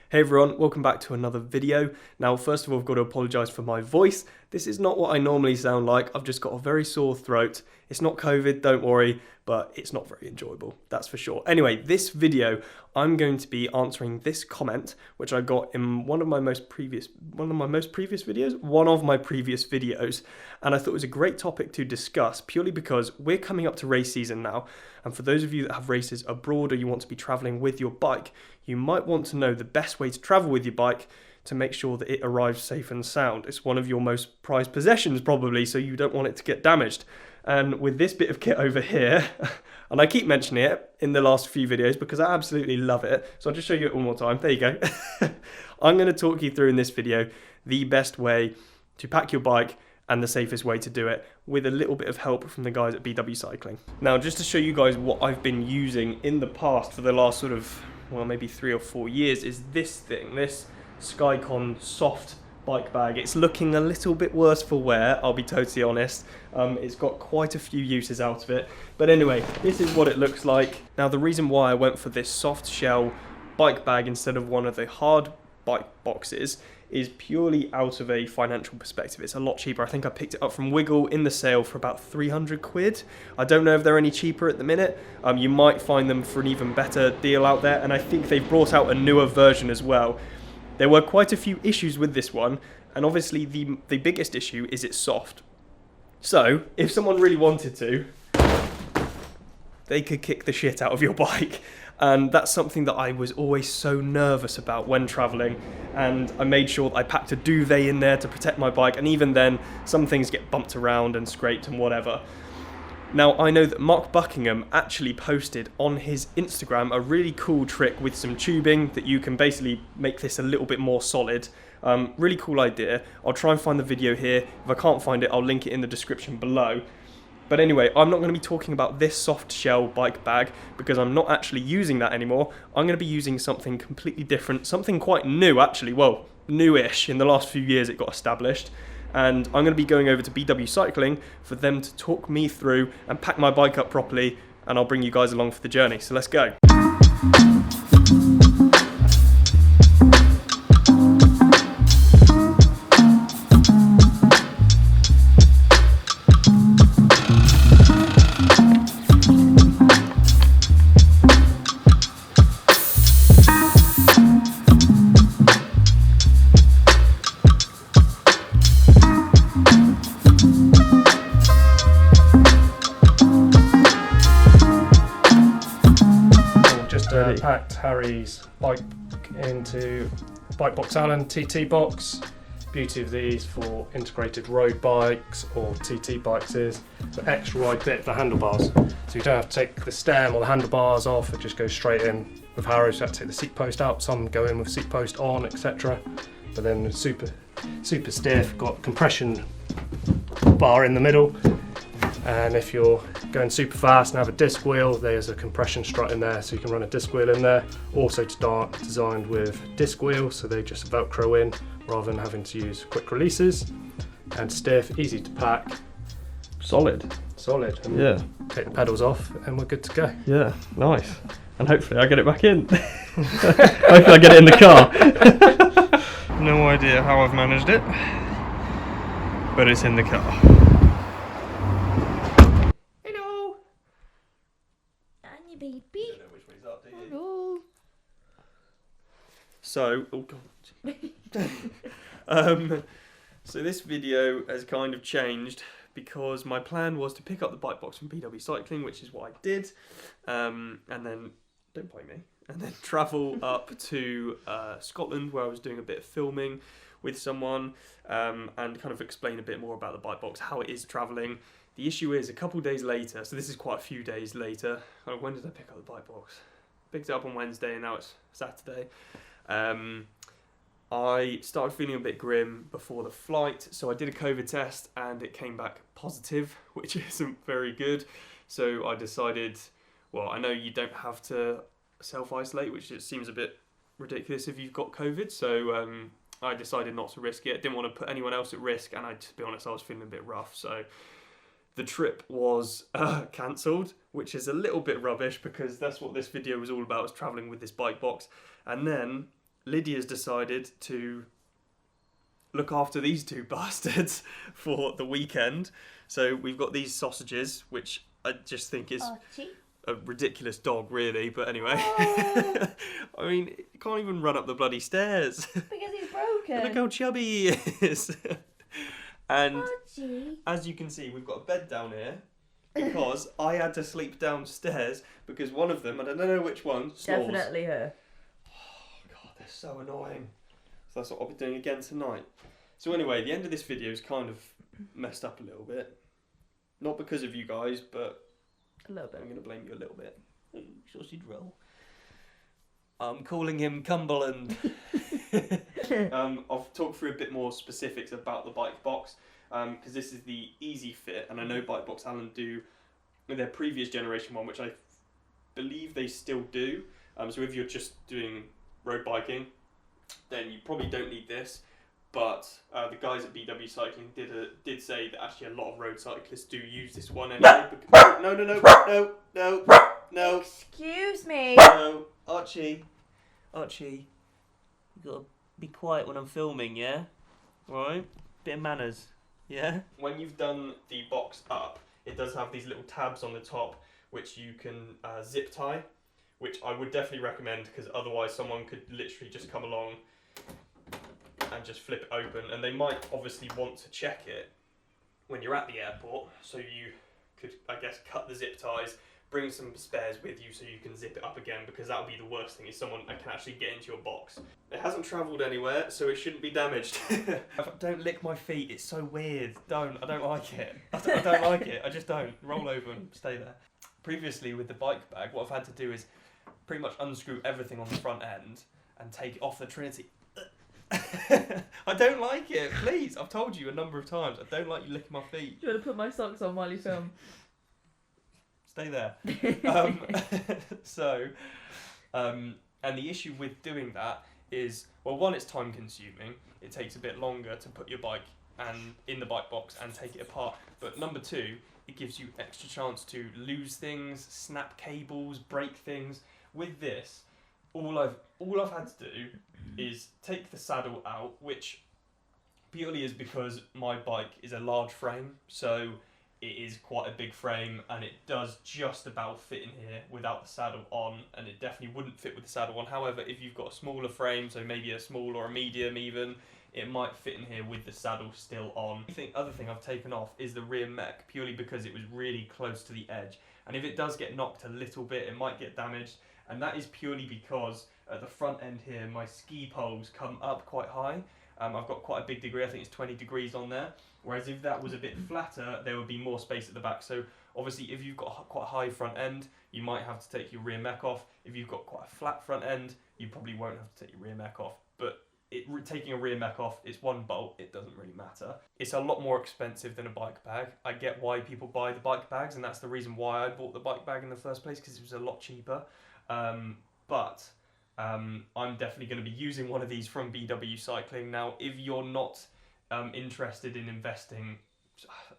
Hey everyone, welcome back to another video. Now, first of all, I've got to apologise for my voice. This is not what I normally sound like. I've just got a very sore throat. It's not COVID, don't worry, but it's not very enjoyable, that's for sure. Anyway, this video, I'm going to be answering this comment, which I got in one of my previous videos, and I thought it was a great topic to discuss purely because we're coming up to race season now, and for those of you that have races abroad or you want to be travelling with your bike, you might want to know the best way to travel with your bike to make sure that it arrives safe and sound. It's one of your most prized possessions probably, so you don't want it to get damaged. And with this bit of kit over here, and I keep mentioning it in the last few videos because I absolutely love it, so I'll just show you it one more time. There you go. I'm going to talk you through in this video the best way to pack your bike and the safest way to do it, with a little bit of help from the guys at BW Cycling. Now, just to show you guys what I've been using in the past for the last sort of, well, maybe 3 or 4 years, is this thing, this Skycon soft bike bag. It's looking a little bit worse for wear, I'll be totally honest. It's got quite a few uses out of it. But anyway, this is what it looks like. Now, the reason why I went for this soft shell bike bag instead of one of the hard bike boxes is purely out of a financial perspective. It's a lot cheaper. I think I picked it up from Wiggle in the sale for about 300 quid. I don't know if they're any cheaper at the minute. You might find them for an even better deal out there, and I think they've brought out a newer version as well. There were quite a few issues with this one, and obviously the biggest issue is it's soft. So if someone really wanted to, they could kick the shit out of your bike. And that's something that I was always so nervous about when traveling, and I made sure that I packed a duvet in there to protect my bike, and even then some things get bumped around and scraped and whatever. Now, I know that Mark Buckingham actually posted on his Instagram a really cool trick with some tubing that you can basically make this a little bit more solid. Really cool idea. I'll try and find the video here. If I can't find it, I'll link it in the description below. But anyway, I'm not going to be talking about this soft shell bike bag because I'm not actually using that anymore. I'm going to be using something completely different, something quite new actually, well, newish. In the last few years it got established. And I'm going to be going over to BW Cycling for them to talk me through and pack my bike up properly, and I'll bring you guys along for the journey. So let's go. Packed Harry's bike into Bike Box Allen TT box. Beauty of these for integrated road bikes or TT bikes is the extra wide bit for the handlebars, so you don't have to take the stem or the handlebars off. It just goes straight in. With Harry's, you have to take the seat post out. Some go in with seat post on, etc. But then it's super stiff. Got compression bar in the middle. And if you're going super fast and have a disc wheel, there's a compression strut in there, so you can run a disc wheel in there. Also designed with disc wheels, so they just Velcro in rather than having to use quick releases. And stiff, easy to pack. Solid. And yeah. Take the pedals off and we're good to go. Yeah, nice. And hopefully I get it back in. Hopefully I get it in the car. No idea how I've managed it, but it's in the car. Baby. Don't know which way's up, do you? Hello. So, oh god. So this video has kind of changed because my plan was to pick up the bike box from BW Cycling, which is what I did, and then, don't blame me, and then travel up to Scotland where I was doing a bit of filming with someone, and kind of explain a bit more about the bike box, how it is travelling. The issue is a couple days later, so this is quite a few days later. When did I pick up the bike box? Picked it up on Wednesday and now it's Saturday. I started feeling a bit grim before the flight, so I did a COVID test and it came back positive, which isn't very good. So I decided, well, I know you don't have to self-isolate, which just seems a bit ridiculous if you've got COVID, so I decided not to risk it. Didn't want to put anyone else at risk, and to be honest, I was feeling a bit rough, so the trip was cancelled, which is a little bit rubbish because that's what this video was all about, was travelling with this bike box. And then Lydia's decided to look after these two bastards for the weekend. So we've got these sausages, which I just think is Archie. a ridiculous dog, really. But anyway, Oh. I mean, he can't even run up the bloody stairs. Because he's broken. Look how chubby he is. And Archie. as you can see, we've got a bed down here because I had to sleep downstairs because one of them, and I don't know which one, snores. Definitely her. Oh God, they're so annoying. So that's what I'll be doing again tonight. So anyway, the end of this video is kind of messed up a little bit. Not because of you guys, but A little bit. I'm going to blame you a little bit. Sausage roll. I'm calling him Cumberland. I'll talk through a bit more specifics about the bike box because this is the easy fit, and I know Bike Box Allen do their previous generation one, which I believe they still do. So if you're just doing road biking, then you probably don't need this. But the guys at BW Cycling did say that actually a lot of road cyclists do use this one anyway. No. Excuse me. No, Archie, you gotta be quiet when I'm filming, yeah? Right? Bit of manners, yeah? When you've done the box up, it does have these little tabs on the top which you can zip tie, which I would definitely recommend because otherwise someone could literally just come along and just flip it open, and they might obviously want to check it when you're at the airport, so you could, I guess, cut the zip ties, bring some spares with you so you can zip it up again, because that would be the worst thing, is someone that can actually get into your box. It hasn't travelled anywhere, so it shouldn't be damaged. Don't lick my feet, it's so weird. I don't like it. I don't like it, I just don't. Roll over and stay there. Previously with the bike bag, what I've had to do is pretty much unscrew everything on the front end and take it off the Trinity. I don't like it, please. I've told you a number of times, I don't like you licking my feet. Do you want to put my socks on while you film? Stay there. And the issue with doing that is, well, one, it's time consuming. It takes a bit longer to put your bike in the bike box and take it apart. But number two, it gives you extra chance to lose things, snap cables, break things. With this, all I've had to do is take the saddle out, which purely is because my bike is a large frame, so it is quite a big frame and it does just about fit in here without the saddle on, and it definitely wouldn't fit with the saddle on. However, if you've got a smaller frame, so maybe a small or a medium even, it might fit in here with the saddle still on. The other thing I've taken off is the rear mech, purely because it was really close to the edge, and if it does get knocked a little bit, it might get damaged, and that is purely because at the front end here, my ski poles come up quite high. I've got quite a big degree, I think it's 20 degrees on there. Whereas if that was a bit flatter, there would be more space at the back. So obviously if you've got quite a high front end, you might have to take your rear mech off. If you've got quite a flat front end, you probably won't have to take your rear mech off. But taking a rear mech off, it's one bolt, it doesn't really matter. It's a lot more expensive than a bike bag. I get why people buy the bike bags, and that's the reason why I bought the bike bag in the first place, because it was a lot cheaper. But I'm definitely going to be using one of these from BW Cycling. Now, if you're not interested in investing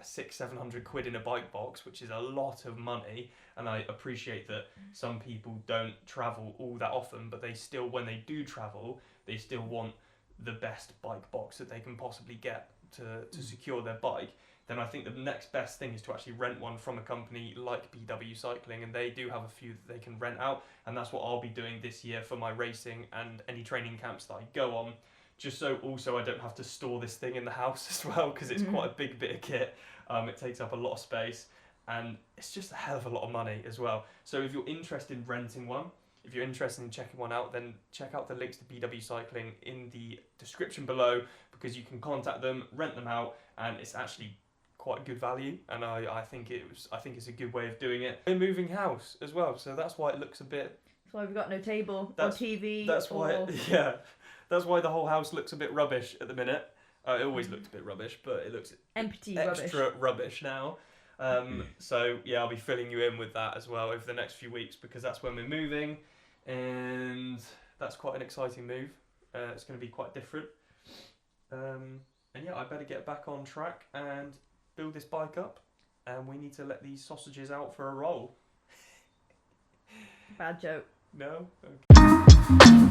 600-700 quid in a bike box, which is a lot of money, and I appreciate that some people don't travel all that often, but they still, when they do travel, they still want the best bike box that they can possibly get to secure their bike, then I think the next best thing is to actually rent one from a company like BW Cycling, and they do have a few that they can rent out, and that's what I'll be doing this year for my racing and any training camps that I go on, just so also I don't have to store this thing in the house as well, because it's quite a big bit of kit. It takes up a lot of space, and it's just a hell of a lot of money as well. So if you're interested in renting one, if you're interested in checking one out, then check out the links to BW Cycling in the description below, because you can contact them, rent them out, and it's actually quite good value, and I think it's a good way of doing it. We're moving house as well, so that's why it looks a bit. That's why we've got no table or TV. That's why the whole house looks a bit rubbish at the minute. It always looked a bit rubbish, but it looks empty, extra rubbish now. So yeah, I'll be filling you in with that as well over the next few weeks, because that's when we're moving, and that's quite an exciting move. It's going to be quite different. And yeah, I better get back on track and build this bike up, and we need to let these sausages out for a roll. Bad joke. No? Okay.